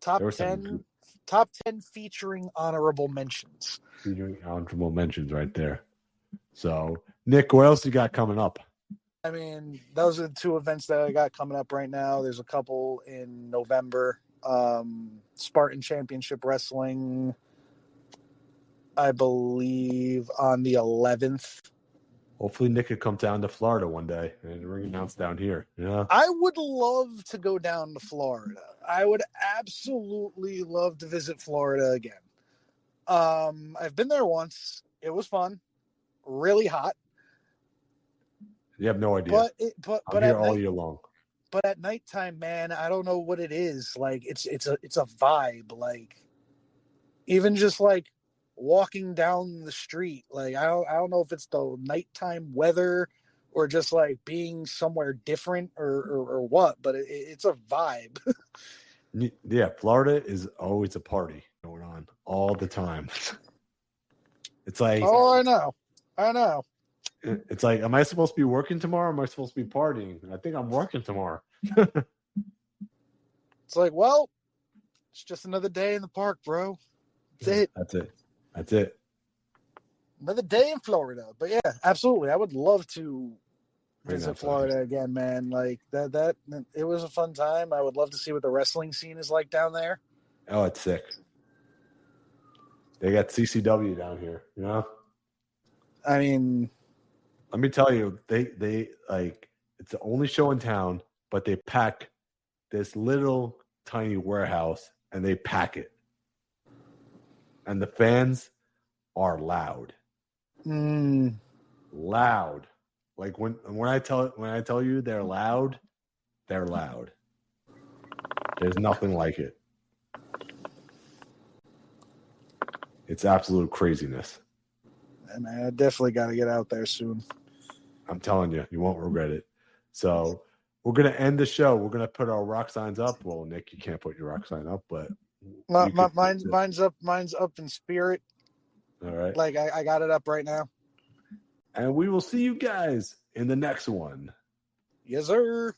Top 10 featuring honorable mentions. Featuring honorable mentions right there. So, Nick, what else you got coming up? I mean, those are the two events that I got coming up right now. There's a couple in November. Spartan Championship Wrestling, I believe, on the 11th. Hopefully, Nick could come down to Florida one day and ring announce down here. Yeah, I would love to go down to Florida. I would absolutely love to visit Florida again. I've been there once. It was fun. Really hot. you have no idea. But I'm here all year long. But at nighttime, man, I don't know what it is. Like it's a vibe. Like even just like walking down the street, like I don't know if it's the nighttime weather or just like being somewhere different or what, but it's a vibe. Yeah, Florida is always a party going on all the time. It's like, oh, I know. It's like, am I supposed to be working tomorrow? Or am I supposed to be partying? I think I'm working tomorrow. It's like, well, it's just another day in the park, bro. That's it. Another day in Florida. But yeah, absolutely. I would love to visit Florida again, man. Like that it was a fun time. I would love to see what the wrestling scene is like down there. Oh, it's sick. They got CCW down here, you know? I mean, let me tell you, they like, it's the only show in town, but they pack this little tiny warehouse and they pack it. And the fans are loud. Loud. Like when I tell you they're loud, they're loud. There's nothing like it. It's absolute craziness. Man, I definitely got to get out there soon. I'm telling you, you won't regret it. So we're going to end the show. We're going to put our rock signs up. Well, Nick, you can't put your rock sign up, but mine's up in spirit. All right. Like I got it up right now. And we will see you guys in the next one. Yes, sir.